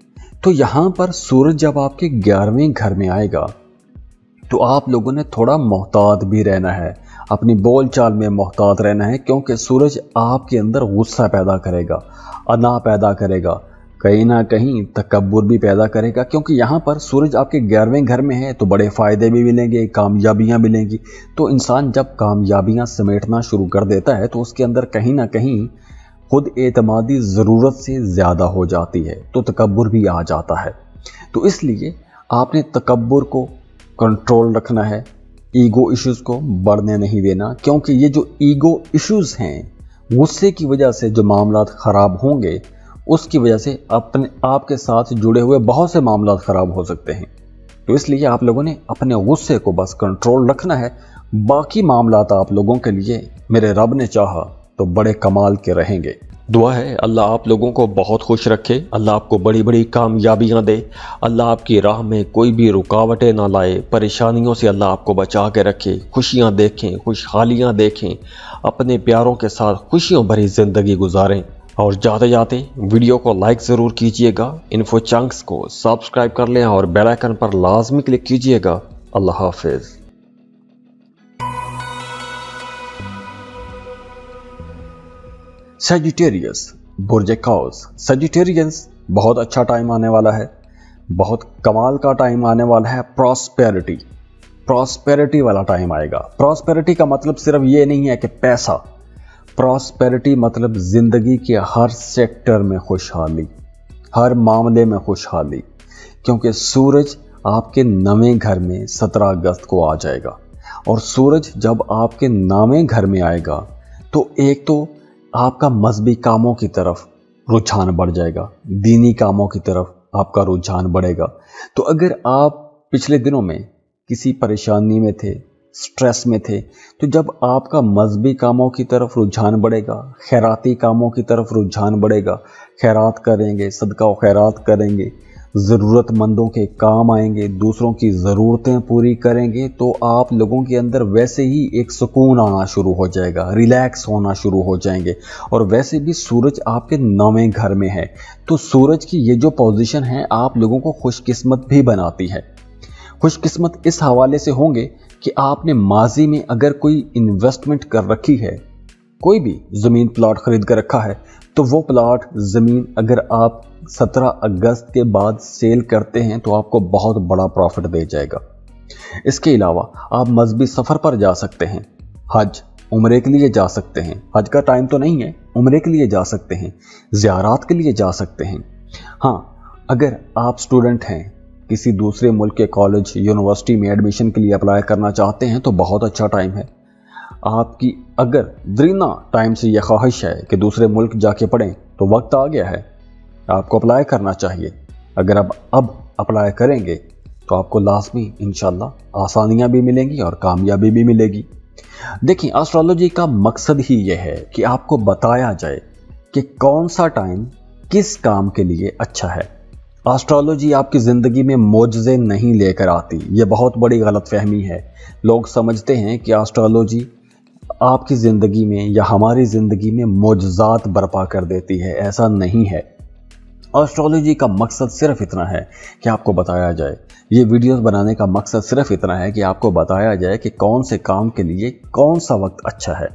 [SPEAKER 1] तो यहाँ पर सूरज जब आपके 11वें घर में आएगा तो आप लोगों ने थोड़ा मोहतात भी रहना है, अपनी बोल चाल में मोहतात रहना है, क्योंकि सूरज आपके अंदर गुस्सा पैदा करेगा, अना पैदा करेगा, कहीं ना कहीं तकब्बुर भी पैदा करेगा, क्योंकि यहाँ पर सूरज आपके 11वें घर में है तो बड़े फ़ायदे भी मिलेंगे, कामयाबियाँ मिलेंगी। तो इंसान जब कामयाबियाँ समेटना शुरू कर देता है तो उसके अंदर कहीं ना कहीं खुद एतमादी ज़रूरत से ज़्यादा हो जाती है, तो तकब्बुर भी आ जाता है। तो इसलिए आपने तकब्बुर को कंट्रोल रखना है, ईगो इश्यूज़ को बढ़ने नहीं देना, क्योंकि ये जो ईगो इश्यूज़ हैं, गुस्से की वजह से जो मामलात ख़राब होंगे, उसकी वजह से अपने आपके साथ जुड़े हुए बहुत से मामलात ख़राब हो सकते हैं। तो इसलिए आप लोगों ने अपने गुस्से को बस कंट्रोल रखना है। बाकी मामलात आप लोगों के लिए मेरे रब ने चाहा तो बड़े कमाल के रहेंगे। दुआ है अल्लाह आप लोगों को बहुत खुश रखे, अल्लाह आपको बड़ी बड़ी कामयाबियां दे, अल्लाह आपकी राह में कोई भी रुकावटें ना लाए, परेशानियों से अल्लाह आपको बचा के रखे, खुशियां देखें, खुशहालियां देखें, अपने प्यारों के साथ खुशियों भरी ज़िंदगी गुजारें। और जाते जाते वीडियो को लाइक ज़रूर कीजिएगा, इन्फो चंक्स को सब्सक्राइब कर लें और बेल आइकन पर लाजमी क्लिक कीजिएगा। अल्लाह हाफिज़। सजिटेरियस, बुर्ज कौस। सजिटेरियंस, बहुत अच्छा टाइम आने वाला है, बहुत कमाल का टाइम आने वाला है। प्रॉस्पेरिटी वाला टाइम आएगा। प्रॉस्पेरिटी का मतलब सिर्फ ये नहीं है कि पैसा, प्रॉस्पेरिटी मतलब ज़िंदगी के हर सेक्टर में खुशहाली, हर मामले में खुशहाली, क्योंकि सूरज आपके 9वें घर में 17 अगस्त को आ जाएगा। और सूरज जब आपके 9वें घर में आएगा तो एक तो आपका मजहबी कामों की तरफ रुझान बढ़ जाएगा, दीनी कामों की तरफ आपका रुझान बढ़ेगा। तो अगर आप पिछले दिनों में किसी परेशानी में थे, स्ट्रेस में थे, तो जब आपका मजहबी कामों की तरफ रुझान बढ़ेगा, खैराती कामों की तरफ रुझान बढ़ेगा, खैरात करेंगे, सदका व खैरात करेंगे, ज़रूरतमंदों के काम आएंगे, दूसरों की ज़रूरतें पूरी करेंगे, तो आप लोगों के अंदर वैसे ही एक सुकून आना शुरू हो जाएगा, रिलैक्स होना शुरू हो जाएंगे। और वैसे भी सूरज आपके 9वें घर में है, तो सूरज की ये जो पोजीशन है आप लोगों को खुशकिस्मत भी बनाती है। खुशकिस्मत इस हवाले से होंगे कि आपने माजी में अगर कोई इन्वेस्टमेंट कर रखी है, कोई भी ज़मीन प्लाट खरीद कर रखा है, तो वो प्लाट ज़मीन अगर आप 17 अगस्त के बाद सेल करते हैं तो आपको बहुत बड़ा प्रॉफिट दे जाएगा। इसके अलावा आप मजहबी सफ़र पर जा सकते हैं, हज उम्रे के लिए जा सकते हैं, हज का टाइम तो नहीं है, उम्रे के लिए जा सकते हैं, ज़ियारात के लिए जा सकते हैं। हाँ, अगर आप स्टूडेंट हैं, किसी दूसरे मुल्क के कॉलेज यूनिवर्सिटी में एडमिशन के लिए अप्लाई करना चाहते हैं तो बहुत अच्छा टाइम है। आपकी अगर दरीना टाइम से यह ख्वाहिश है कि दूसरे मुल्क जाके पढ़ें तो वक्त आ गया है, आपको अप्लाई करना चाहिए। अगर आप अब अप्लाई करेंगे तो आपको लाजमी इंशाल्लाह आसानियां भी मिलेंगी और कामयाबी भी मिलेगी। देखिए, एस्ट्रोलॉजी का मकसद ही यह है कि आपको बताया जाए कि कौन सा टाइम किस काम के लिए अच्छा है। एस्ट्रोलॉजी आपकी ज़िंदगी में मोजज़े नहीं लेकर आती, ये बहुत बड़ी गलतफहमी है। लोग समझते हैं कि एस्ट्रोलॉजी आपकी ज़िंदगी में या हमारी ज़िंदगी में मोजज़ात बर्पा कर देती है, ऐसा नहीं है। एस्ट्रोलॉजी का मकसद सिर्फ इतना है कि आपको बताया जाए, ये वीडियोस बनाने का मकसद सिर्फ इतना है कि आपको बताया जाए कि कौन से काम के लिए कौन सा वक्त अच्छा है।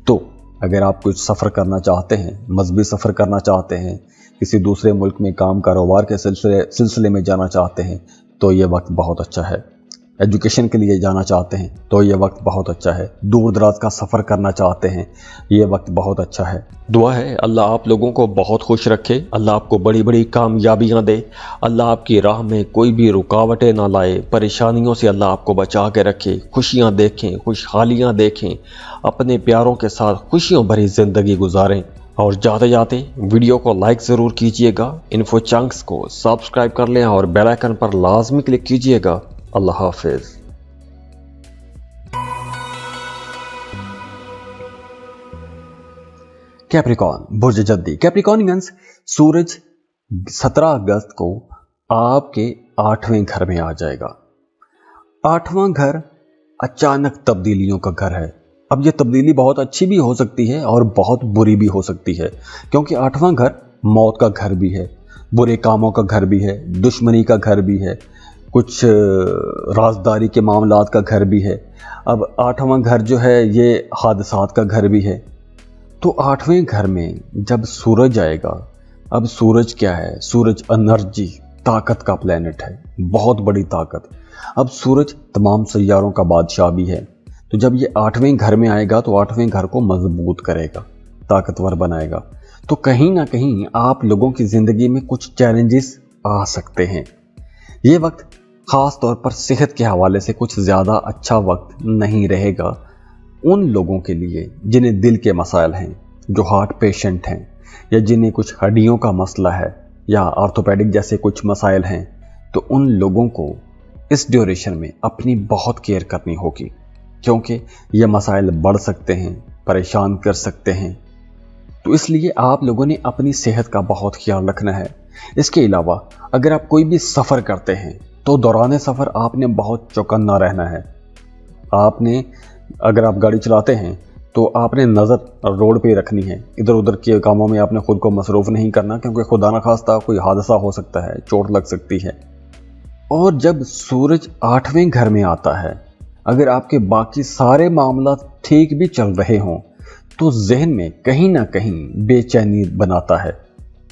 [SPEAKER 1] तो अगर आप कुछ सफ़र करना चाहते हैं, मजहबी सफ़र करना चाहते हैं, किसी दूसरे मुल्क में काम कारोबार के सिलसिले में जाना चाहते हैं, तो ये वक्त बहुत अच्छा है। एजुकेशन के लिए जाना चाहते हैं तो ये वक्त बहुत अच्छा है, दूर दराज का सफ़र करना चाहते हैं ये वक्त बहुत अच्छा है। दुआ है अल्लाह आप लोगों को बहुत खुश रखे, अल्लाह आपको बड़ी बड़ी कामयाबियां दे, अल्लाह आपकी राह में कोई भी रुकावटें ना लाए, परेशानियों से अल्लाह आपको बचा के रखे, खुशियां देखें, खुशहालियां देखें, अपने प्यारों के साथ खुशियों भरी ज़िंदगी गुजारें। और जाते जाते वीडियो को लाइक ज़रूर कीजिएगा, इन्फो चंक्स को सब्सक्राइब कर लें और बेल आइकन पर लाजमी क्लिक कीजिएगा। अल्लाह हाफिज़। कैप्रिकॉर्न बुर्ज जद्दी। कैप्रिकॉर्नियंस, सूरज 17 अगस्त को आपके 8वें घर में आ जाएगा। 8वां घर अचानक तब्दीलियों का घर है। अब यह तब्दीली बहुत अच्छी भी हो सकती है और बहुत बुरी भी हो सकती है, क्योंकि 8वां घर मौत का घर भी है, बुरे कामों का घर भी है, दुश्मनी का घर भी है, कुछ राजदारी के मामलात का घर भी है। अब 8वां घर जो है ये हादसात का घर भी है। तो 8वें घर में जब सूरज आएगा, अब सूरज क्या है? सूरज एनर्जी, ताकत का प्लेनेट है, बहुत बड़ी ताकत। अब सूरज तमाम सैयारों का बादशाह भी है। तो जब ये 8वें घर में आएगा तो 8वें घर को मजबूत करेगा, ताकतवर बनाएगा। तो कहीं ना कहीं आप लोगों की ज़िंदगी में कुछ चैलेंजेस आ सकते हैं। ये वक्त ख़ास तौर पर सेहत के हवाले से कुछ ज़्यादा अच्छा वक्त नहीं रहेगा उन लोगों के लिए जिन्हें दिल के मसाइल हैं, जो हार्ट पेशेंट हैं, या जिन्हें कुछ हड्डियों का मसला है या आर्थोपेडिक जैसे कुछ मसाइल हैं। तो उन लोगों को इस ड्यूरेशन में अपनी बहुत केयर करनी होगी, क्योंकि ये मसाइल बढ़ सकते हैं, परेशान कर सकते हैं। तो इसलिए आप लोगों ने अपनी सेहत का बहुत ख्याल रखना है। इसके अलावा अगर आप कोई भी सफ़र करते हैं तो दौरान सफ़र आपने बहुत चौकन्ना रहना है। आपने अगर आप गाड़ी चलाते हैं तो आपने नज़र रोड पे रखनी है, इधर उधर के कामों में आपने खुद को मसरूफ़ नहीं करना, क्योंकि खुदा न खास्ता कोई हादसा हो सकता है, चोट लग सकती है। और जब सूरज 8वें घर में आता है, अगर आपके बाकी सारे मामला ठीक भी चल रहे हों तो जहन में कहीं ना कहीं बेचैनी बनाता है।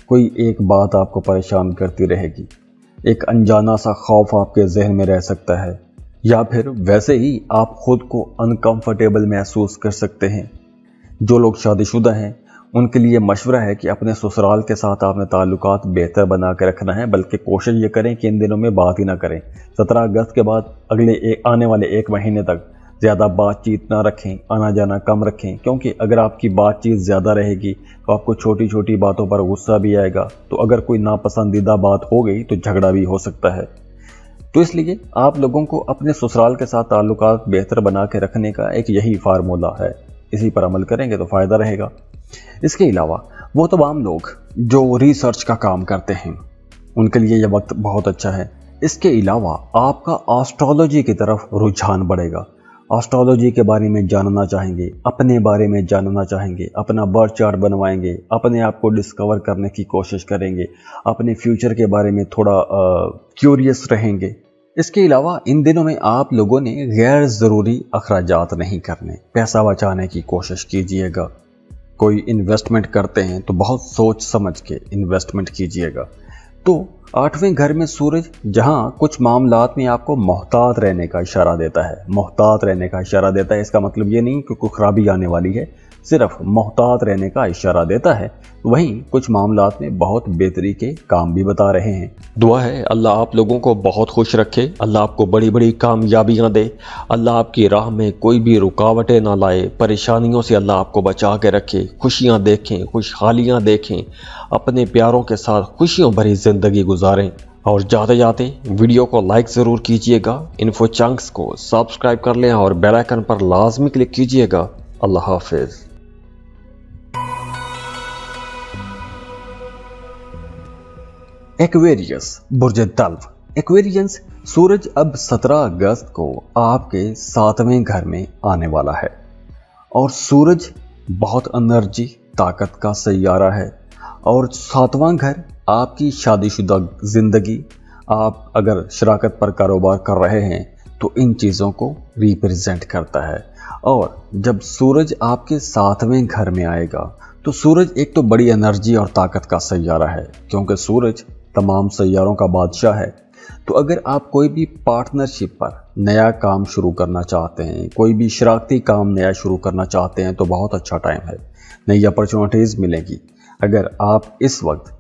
[SPEAKER 1] कोई एक बात आपको परेशान करती रहेगी, एक अनजाना सा खौफ आपके जहन में रह सकता है, या फिर वैसे ही आप खुद को अनकंफर्टेबल महसूस कर सकते हैं। जो लोग शादीशुदा हैं उनके लिए मशवरा है कि अपने ससुराल के साथ आपने ताल्लुकात बेहतर बना के रखना है, बल्कि कोशिश ये करें कि इन दिनों में बात ही ना करें। 17 अगस्त के बाद आने वाले 1 महीने तक ज़्यादा बातचीत ना रखें, आना जाना कम रखें, क्योंकि अगर आपकी बातचीत ज़्यादा रहेगी तो आपको छोटी छोटी बातों पर गुस्सा भी आएगा। तो अगर कोई नापसंदीदा बात हो गई तो झगड़ा भी हो सकता है। तो इसलिए आप लोगों को अपने ससुराल के साथ ताल्लुकात बेहतर बना के रखने का एक यही फार्मूला है, इसी पर अमल करेंगे तो फ़ायदा रहेगा। इसके अलावा वो तमाम लोग जो रिसर्च का काम करते हैं उनके लिए यह वक्त बहुत अच्छा है। इसके अलावा आपका एस्ट्रोलॉजी की तरफ रुझान बढ़ेगा। एस्ट्रोलॉजी के बारे में जानना चाहेंगे, अपने बारे में जानना चाहेंगे, अपना बर्थ चार्ट बनवाएंगे, अपने आप को डिस्कवर करने की कोशिश करेंगे, अपने फ्यूचर के बारे में थोड़ा क्यूरियस रहेंगे। इसके अलावा इन दिनों में आप लोगों ने गैर ज़रूरी अखराजात नहीं करने, पैसा बचाने की कोशिश कीजिएगा। कोई इन्वेस्टमेंट करते हैं तो बहुत सोच समझ के इन्वेस्टमेंट कीजिएगा। तो 8वें घर में सूरज जहां कुछ मामलात में आपको मोहतात रहने का इशारा देता है, मोहतात रहने का इशारा देता है, इसका मतलब ये नहीं कि कोई खराबी आने वाली है, सिर्फ मोहतात रहने का इशारा देता है। वहीं कुछ मामलात में बहुत बेहतरी के काम भी बता रहे हैं। दुआ है अल्लाह आप लोगों को बहुत खुश रखे, अल्लाह आपको बड़ी बड़ी कामयाबियां दे, अल्लाह आपकी राह में कोई भी रुकावटें ना लाए, परेशानियों से अल्लाह आपको बचा के रखे, खुशियां देखें, खुशहालियां देखें, अपने प्यारों के साथ खुशियों भरी ज़िंदगी गुजारें। और जाते जाते वीडियो को लाइक ज़रूर कीजिएगा, इन्फो चंक्स को सब्सक्राइब कर लें और बेल आइकन पर लाजमी क्लिक कीजिएगा। अल्लाह हाफिज़। एक्वेरियस बुर्ज तल्व। एक्वेरियंस, सूरज अब 17 अगस्त को आपके 7वें घर में आने वाला है और सूरज बहुत एनर्जी, ताकत का सैयारा है। और 7वां घर आपकी शादीशुदा ज़िंदगी, आप अगर शराकत पर कारोबार कर रहे हैं तो इन चीज़ों को रिप्रेजेंट करता है। और जब सूरज आपके 7वें घर में आएगा तो सूरज एक तो बड़ी एनर्जी और ताकत का सैयारा है, क्योंकि सूरज तमाम सैयारों का बादशाह है। तो अगर आप कोई भी पार्टनरशिप पर नया काम शुरू करना चाहते हैं, कोई भी शरारती काम नया शुरू करना चाहते हैं, तो बहुत अच्छा टाइम है, नई अपॉर्चुनिटीज़ मिलेगी। अगर आप इस वक्त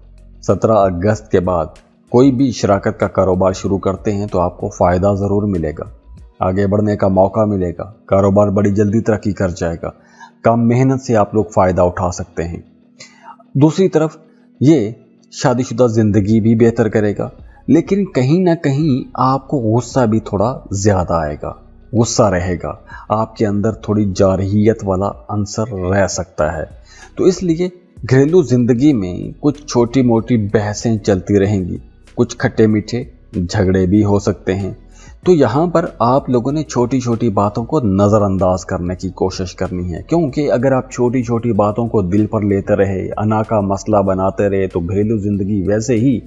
[SPEAKER 1] 17 अगस्त के बाद कोई भी शराकत का कारोबार शुरू करते हैं तो आपको फ़ायदा ज़रूर मिलेगा, आगे बढ़ने का मौका मिलेगा, कारोबार बड़ी जल्दी तरक्की कर जाएगा, कम मेहनत से आप लोग फ़ायदा उठा सकते हैं। दूसरी तरफ ये शादीशुदा ज़िंदगी भी बेहतर करेगा, लेकिन कहीं ना कहीं आपको गुस्सा भी थोड़ा ज़्यादा आएगा, गुस्सा रहेगा, आपके अंदर थोड़ी जारहियत वाला अंसर रह सकता है। तो इसलिए घरेलू ज़िंदगी में कुछ छोटी मोटी बहसें चलती रहेंगी, कुछ खट्टे मीठे झगड़े भी हो सकते हैं। तो यहाँ पर आप लोगों ने छोटी छोटी बातों को नज़रअंदाज करने की कोशिश करनी है, क्योंकि अगर आप छोटी छोटी बातों को दिल पर लेते रहे, अना का मसला बनाते रहे, तो घरेलू ज़िंदगी वैसे ही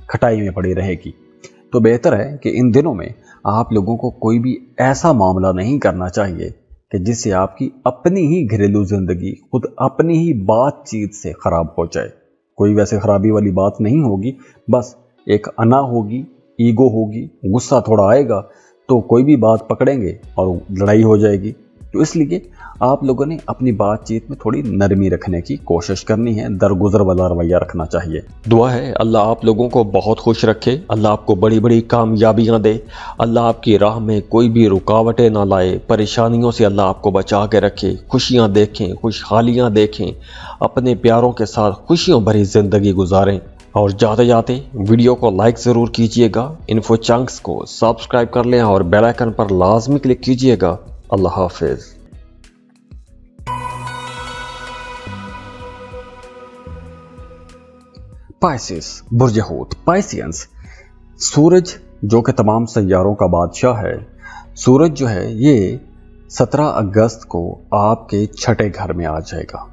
[SPEAKER 1] खटाई में पड़ी रहेगी। तो बेहतर है कि इन दिनों में आप लोगों को कोई भी ऐसा मामला नहीं करना चाहिए कि जिससे आपकी अपनी ही घरेलू ज़िंदगी खुद अपनी ही बातचीत से ख़राब हो जाए। कोई वैसे ख़राबी वाली बात नहीं होगी, बस एक अना होगी, ईगो होगी, गुस्सा थोड़ा आएगा तो कोई भी बात पकड़ेंगे और लड़ाई हो जाएगी। तो इसलिए आप लोगों ने अपनी बातचीत में थोड़ी नरमी रखने की कोशिश करनी है, दरगुजर वाला रवैया रखना चाहिए। दुआ है अल्लाह आप लोगों को बहुत खुश रखे, अल्लाह आपको बड़ी बड़ी कामयाबियां दे, अल्लाह आपकी राह में कोई भी रुकावटें ना लाए, परेशानियों से अल्लाह आपको बचा के रखे, खुशियां देखें, खुशहालियां देखें, अपने प्यारों के साथ खुशियों भरी ज़िंदगी गुजारें। और जाते जाते वीडियो को लाइक ज़रूर कीजिएगा, इन्फो चंक्स को सब्सक्राइब कर लें और बेल आइकन पर लाजमी क्लिक कीजिएगा। अल्लाह हाफिज़। पाइसेस, बुर्ज हूत, पाइसियंस। सूरज जो कि तमाम सैयारों का बादशाह है, सूरज जो है ये 17 अगस्त को आपके छठे घर में आ जाएगा।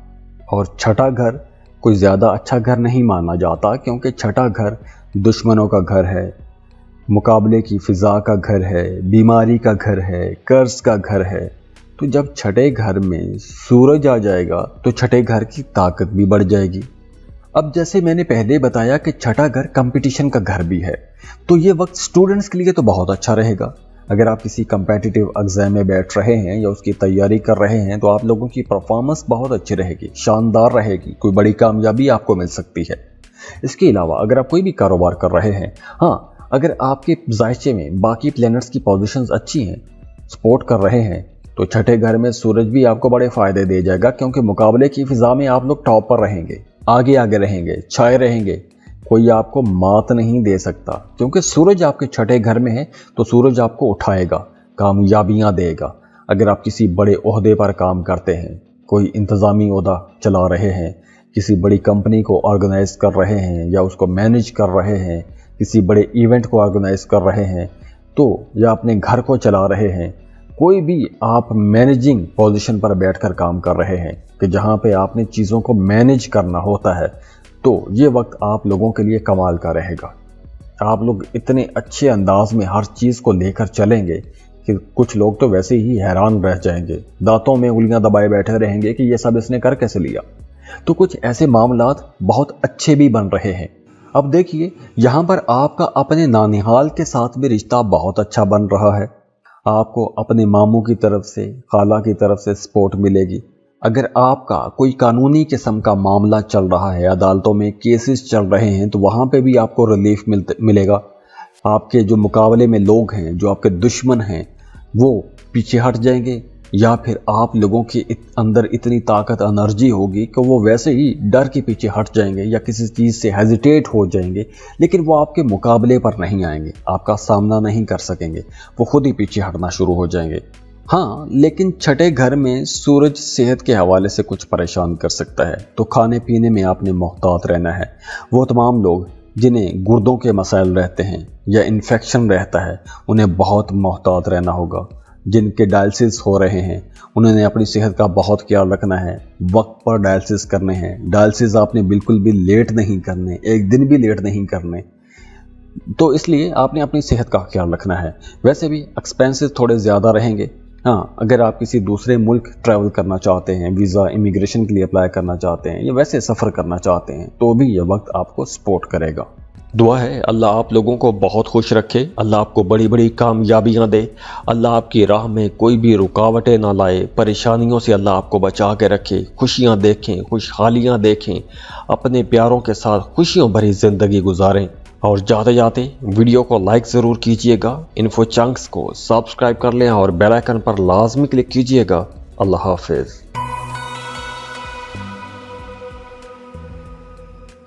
[SPEAKER 1] और छठा घर कोई ज़्यादा अच्छा घर नहीं माना जाता, क्योंकि छठा घर दुश्मनों का घर है, मुकाबले की फ़िज़ा का घर है, बीमारी का घर है, कर्ज का घर है। तो जब छठे घर में सूरज आ जाएगा तो छठे घर की ताकत भी बढ़ जाएगी। अब जैसे मैंने पहले बताया कि छठा घर कंपटीशन का घर भी है, तो ये वक्त स्टूडेंट्स के लिए तो बहुत अच्छा रहेगा। अगर आप किसी कम्पेटिटिव एग्ज़ाम में बैठ रहे हैं या उसकी तैयारी कर रहे हैं तो आप लोगों की परफॉर्मेंस बहुत अच्छी रहेगी, शानदार रहेगी, कोई बड़ी कामयाबी आपको मिल सकती है। इसके अलावा अगर आप कोई भी कारोबार कर रहे हैं, हाँ, अगर आपके जायचे में बाकी प्लैनेट्स की पोजीशंस अच्छी हैं, सपोर्ट कर रहे हैं, तो छठे घर में सूरज भी आपको बड़े फ़ायदे दे जाएगा, क्योंकि मुकाबले की फ़िज़ा में आप लोग टॉप पर रहेंगे, आगे आगे रहेंगे, छाए रहेंगे, कोई आपको मात नहीं दे सकता। क्योंकि सूरज आपके छठे घर में है तो सूरज आपको उठाएगा, कामयाबियां देगा। अगर आप किसी बड़े ओहदे पर काम करते हैं, कोई इंतज़ामी ओहदा चला रहे हैं, किसी बड़ी कंपनी को ऑर्गेनाइज कर रहे हैं या उसको मैनेज कर रहे हैं, किसी बड़े इवेंट को ऑर्गेनाइज कर रहे हैं, तो या अपने घर को चला रहे हैं, कोई भी आप मैनेजिंग पोजीशन पर बैठकर काम कर रहे हैं कि जहां पे आपने चीज़ों को मैनेज करना होता है, तो ये वक्त आप लोगों के लिए कमाल का रहेगा। आप लोग इतने अच्छे अंदाज में हर चीज़ को लेकर चलेंगे कि कुछ लोग तो वैसे ही हैरान रह जाएंगे, दांतों में उंगलियां दबाए बैठे रहेंगे कि ये सब इसने कर कैसे लिया। तो कुछ ऐसे मामलात बहुत अच्छे भी बन रहे हैं। अब देखिए यहाँ पर आपका अपने नानिहाल के साथ भी रिश्ता बहुत अच्छा बन रहा है। आपको अपने मामू की तरफ से, खाला की तरफ से सपोर्ट मिलेगी। अगर आपका कोई कानूनी किस्म का मामला चल रहा है, अदालतों में केसेस चल रहे हैं, तो वहाँ पे भी आपको रिलीफ मिलेगा। आपके जो मुकाबले में लोग हैं, जो आपके दुश्मन हैं, वो पीछे हट जाएंगे, या फिर आप लोगों के अंदर इतनी ताकत, एनर्जी होगी कि वो वैसे ही डर के पीछे हट जाएंगे या किसी चीज़ से हेजिटेट हो जाएंगे, लेकिन वो आपके मुकाबले पर नहीं आएंगे, आपका सामना नहीं कर सकेंगे, वो खुद ही पीछे हटना शुरू हो जाएंगे। हाँ, लेकिन छठे घर में सूरज सेहत के हवाले से कुछ परेशान कर सकता है, तो खाने पीने में आपने मोहतात रहना है। वो तमाम लोग जिन्हें गुर्दों के मसाइल रहते हैं या इन्फेक्शन रहता है, उन्हें बहुत मोहतात रहना होगा। जिनके डायलिसिस हो रहे हैं, उन्होंने अपनी सेहत का बहुत ख्याल रखना है, वक्त पर डायलिसिस करने हैं। डायलिसिस आपने बिल्कुल भी लेट नहीं करने, एक दिन भी लेट नहीं करने। तो इसलिए आपने अपनी सेहत का ख्याल रखना है। वैसे भी एक्सपेंसेस थोड़े ज़्यादा रहेंगे। हाँ, अगर आप किसी दूसरे मुल्क ट्रैवल करना चाहते हैं, वीज़ा इमिग्रेशन के लिए अप्लाई करना चाहते हैं या वैसे सफ़र करना चाहते हैं, तो भी ये वक्त आपको सपोर्ट करेगा। दुआ है अल्लाह आप लोगों को बहुत खुश रखे, अल्लाह आपको बड़ी बड़ी कामयाबियां दे, अल्लाह आपकी राह में कोई भी रुकावटें ना लाए, परेशानियों से अल्लाह आपको बचा के रखे, खुशियां देखें, खुशहालियां देखें, अपने प्यारों के साथ खुशियों भरी ज़िंदगी गुजारें। और जाते जाते वीडियो को लाइक ज़रूर कीजिएगा, इन्फो चंक्स को सब्सक्राइब कर लें और बेल आइकन पर लाजमी क्लिक कीजिएगा। अल्लाह हाफिज़।